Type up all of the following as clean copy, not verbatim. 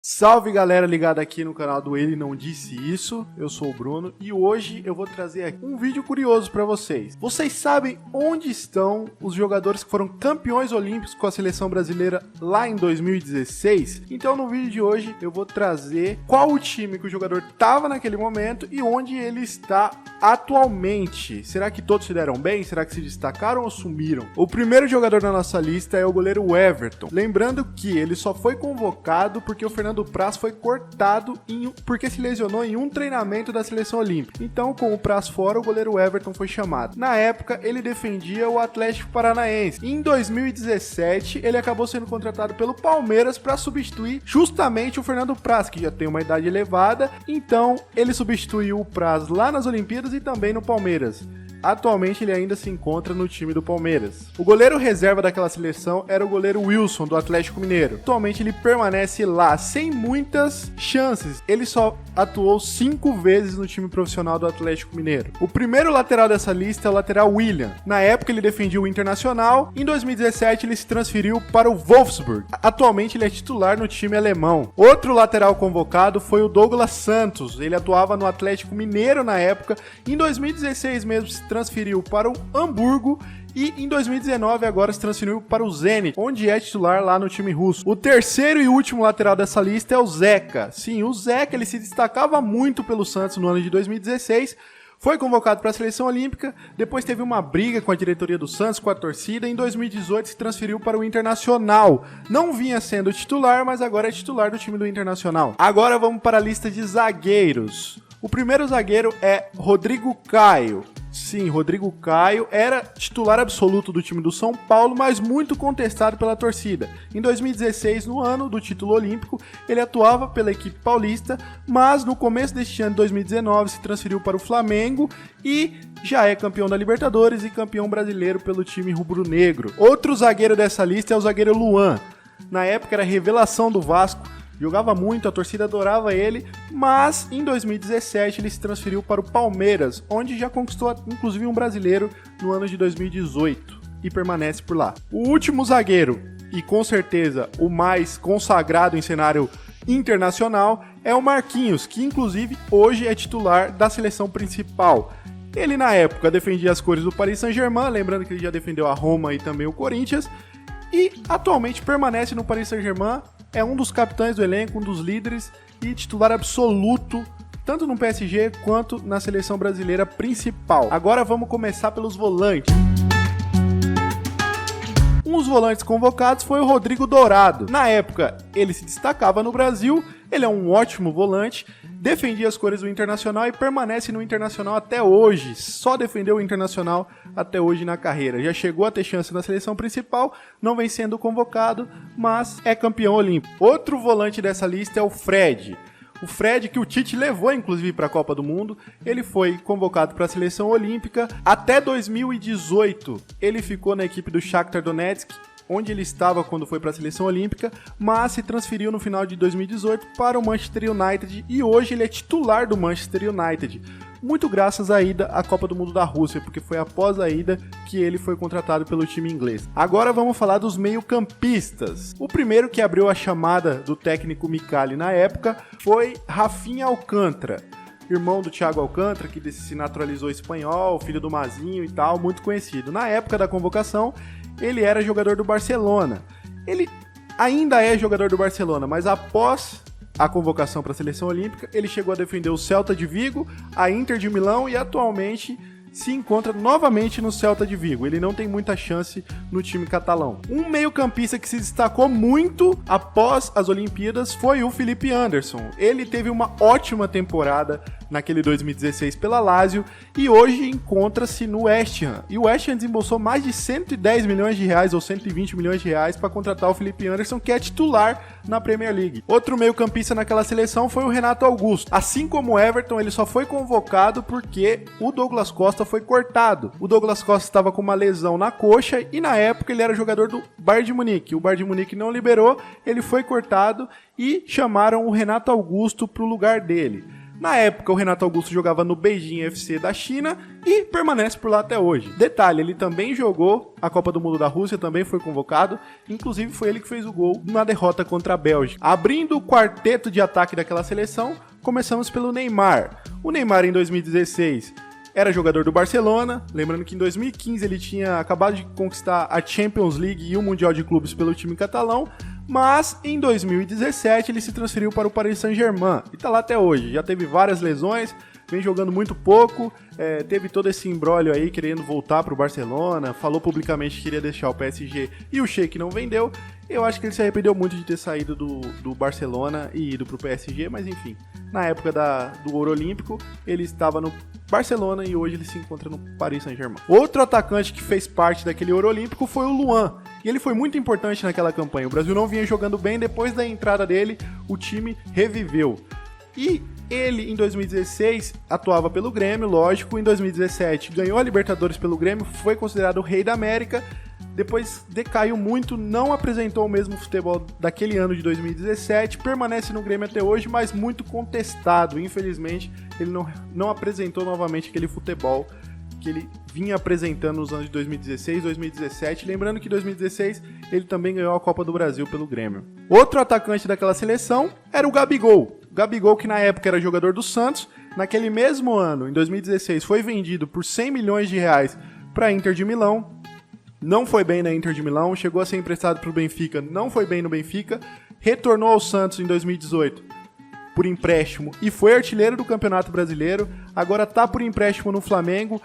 Salve galera ligada aqui no canal do Ele Não Disse Isso, eu sou o Bruno e hoje eu vou trazer aqui um vídeo curioso pra vocês. Vocês sabem onde estão os jogadores que foram campeões olímpicos com a seleção brasileira lá em 2016? Então no vídeo de hoje eu vou trazer qual o time que o jogador estava naquele momento e onde ele está atualmente. Será que todos se deram bem? Será que se destacaram ou sumiram? O primeiro jogador da nossa lista é o goleiro Everton. Lembrando que ele só foi convocado porque o Fernando Praz foi cortado porque se lesionou em um treinamento da seleção olímpica. Então, com o Praz fora, o goleiro Everton foi chamado. Na época, ele defendia o Atlético Paranaense. Em 2017, ele acabou sendo contratado pelo Palmeiras para substituir justamente o Fernando Praz, que já tem uma idade elevada. Então, ele substituiu o Praz lá nas Olimpíadas e também no Palmeiras. Atualmente ele ainda se encontra no time do Palmeiras. O goleiro reserva daquela seleção era o goleiro Wilson, do Atlético Mineiro. Atualmente ele permanece lá, sem muitas chances. Ele só atuou 5 vezes no time profissional do Atlético Mineiro. O primeiro lateral dessa lista é o lateral William. Na época ele defendia o Internacional. Em 2017 ele se transferiu para o Wolfsburg. Atualmente ele é titular no time alemão. Outro lateral convocado foi o Douglas Santos. Ele atuava no Atlético Mineiro na época. Em 2016 mesmo se transferiu para o Hamburgo e em 2019 agora se transferiu para o Zenit, onde é titular lá no time russo. O terceiro e último lateral dessa lista é o Zeca. Sim, o Zeca ele se destacava muito pelo Santos no ano de 2016, foi convocado para a seleção olímpica, depois teve uma briga com a diretoria do Santos, com a torcida, em 2018 se transferiu para o Internacional. Não vinha sendo titular, mas agora é titular do time do Internacional. Agora vamos para a lista de zagueiros. O primeiro zagueiro é Rodrigo Caio. Sim, Rodrigo Caio era titular absoluto do time do São Paulo, mas muito contestado pela torcida. Em 2016, no ano do título olímpico, ele atuava pela equipe paulista, mas no começo deste ano de 2019 se transferiu para o Flamengo e já é campeão da Libertadores e campeão brasileiro pelo time rubro-negro. Outro zagueiro dessa lista é o zagueiro Luan. Na época era revelação do Vasco. Jogava muito, a torcida adorava ele, mas em 2017 ele se transferiu para o Palmeiras, onde já conquistou inclusive um brasileiro no ano de 2018 e permanece por lá. O último zagueiro, e com certeza o mais consagrado em cenário internacional, é o Marquinhos, que inclusive hoje é titular da seleção principal. Ele na época defendia as cores do Paris Saint-Germain, lembrando que ele já defendeu a Roma e também o Corinthians, e atualmente permanece no Paris Saint-Germain. É um dos capitães do elenco, um dos líderes e titular absoluto, tanto no PSG quanto na seleção brasileira principal. Agora vamos começar pelos volantes. Um dos volantes convocados foi o Rodrigo Dourado. Na época, ele se destacava no Brasil, ele é um ótimo volante, defendia as cores do Internacional e permanece no Internacional até hoje. Só defendeu o Internacional até hoje na carreira. Já chegou a ter chance na seleção principal, não vem sendo convocado, mas é campeão olímpico. Outro volante dessa lista é o Fred. O Fred, que o Tite levou inclusive para a Copa do Mundo, ele foi convocado para a seleção olímpica. Até 2018 ele ficou na equipe do Shakhtar Donetsk, onde ele estava quando foi para a seleção olímpica, mas se transferiu no final de 2018 para o Manchester United e hoje ele é titular do Manchester United. Muito graças à ida à Copa do Mundo da Rússia, porque foi após a ida que ele foi contratado pelo time inglês. Agora vamos falar dos meio-campistas. O primeiro que abriu a chamada do técnico Micali na época foi Rafinha Alcântara, irmão do Thiago Alcântara, que se naturalizou espanhol, filho do Mazinho e tal, muito conhecido. Na época da convocação, ele era jogador do Barcelona. Ele ainda é jogador do Barcelona, mas após a convocação para a seleção olímpica, ele chegou a defender o Celta de Vigo, a Inter de Milão e atualmente se encontra novamente no Celta de Vigo. Ele não tem muita chance no time catalão. Um meio-campista que se destacou muito após as Olimpíadas foi o Felipe Anderson. Ele teve uma ótima temporada naquele 2016 pela Lazio e hoje encontra-se no West Ham. E o West Ham desembolsou mais de 110 milhões de reais ou 120 milhões de reais para contratar o Felipe Anderson, que é titular na Premier League. Outro meio-campista naquela seleção foi o Renato Augusto. Assim como o Everton, ele só foi convocado porque o Douglas Costa foi cortado. O Douglas Costa estava com uma lesão na coxa e na época ele era jogador do Bayern de Munique. O Bayern de Munique não liberou, ele foi cortado e chamaram o Renato Augusto para o lugar dele. Na época, o Renato Augusto jogava no Beijing FC da China e permanece por lá até hoje. Detalhe, ele também jogou a Copa do Mundo da Rússia, também foi convocado, inclusive foi ele que fez o gol na derrota contra a Bélgica. Abrindo o quarteto de ataque daquela seleção, começamos pelo Neymar. O Neymar, em 2016, era jogador do Barcelona, lembrando que em 2015 ele tinha acabado de conquistar a Champions League e o Mundial de Clubes pelo time catalão, mas em 2017 ele se transferiu para o Paris Saint-Germain e tá lá até hoje. Já teve várias lesões, vem jogando muito pouco, teve todo esse imbróglio aí querendo voltar para o Barcelona, falou publicamente que queria deixar o PSG e o Sheik não vendeu. Eu acho que ele se arrependeu muito de ter saído do Barcelona e ido para o PSG, mas enfim, na época do Ouro Olímpico ele estava no Barcelona e hoje ele se encontra no Paris Saint-Germain. Outro atacante que fez parte daquele Ouro Olímpico foi o Luan. E ele foi muito importante naquela campanha. O Brasil não vinha jogando bem, depois da entrada dele, o time reviveu. E ele, em 2016, atuava pelo Grêmio, lógico. Em 2017, ganhou a Libertadores pelo Grêmio, foi considerado o rei da América. Depois decaiu muito, não apresentou o mesmo futebol daquele ano de 2017. Permanece no Grêmio até hoje, mas muito contestado. Infelizmente, ele não apresentou novamente aquele futebol que ele vinha apresentando nos anos de 2016, 2017. Lembrando que em 2016 ele também ganhou a Copa do Brasil pelo Grêmio. Outro atacante daquela seleção era o Gabigol. O Gabigol, que na época era jogador do Santos, naquele mesmo ano, em 2016, foi vendido por 100 milhões de reais para a Inter de Milão. Não foi bem na Inter de Milão, chegou a ser emprestado para o Benfica, não foi bem no Benfica, retornou ao Santos em 2018 por empréstimo e foi artilheiro do Campeonato Brasileiro, agora está por empréstimo no Flamengo,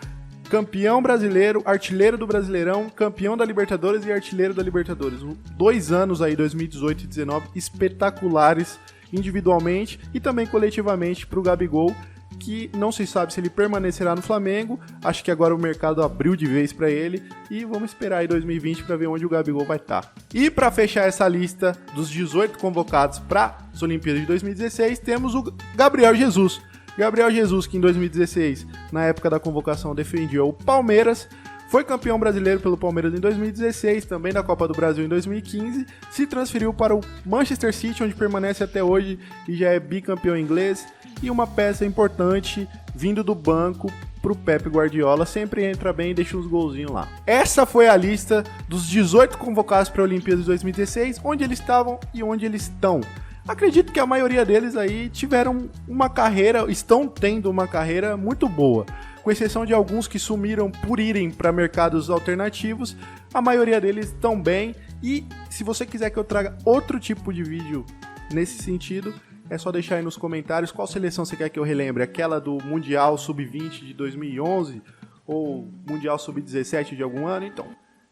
campeão brasileiro, artilheiro do Brasileirão, campeão da Libertadores e artilheiro da Libertadores. 2 anos aí, 2018 e 2019, espetaculares individualmente e também coletivamente para o Gabigol, que não se sabe se ele permanecerá no Flamengo. Acho que agora o mercado abriu de vez para ele e vamos esperar aí 2020 para ver onde o Gabigol vai estar. E para fechar essa lista dos 18 convocados para as Olimpíadas de 2016, temos o Gabriel Jesus. Gabriel Jesus, que em 2016, na época da convocação, defendia o Palmeiras, foi campeão brasileiro pelo Palmeiras em 2016, também da Copa do Brasil em 2015, se transferiu para o Manchester City, onde permanece até hoje e já é bicampeão inglês, e uma peça importante vindo do banco pro Pep Guardiola, sempre entra bem e deixa uns golzinhos lá. Essa foi a lista dos 18 convocados para a Olimpíada de 2016, onde eles estavam e onde eles estão. Acredito que a maioria deles aí tiveram uma carreira, estão tendo uma carreira muito boa. Com exceção de alguns que sumiram por irem para mercados alternativos, a maioria deles estão bem. E se você quiser que eu traga outro tipo de vídeo nesse sentido, é só deixar aí nos comentários qual seleção você quer que eu relembre. Aquela do Mundial Sub-20 de 2011 ou Mundial Sub-17 de algum ano? Então,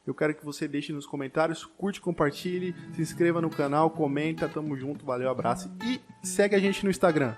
eu quero que você deixe nos comentários, curte, compartilhe, se inscreva no canal, comenta, tamo junto, valeu, abraço e segue a gente no Instagram,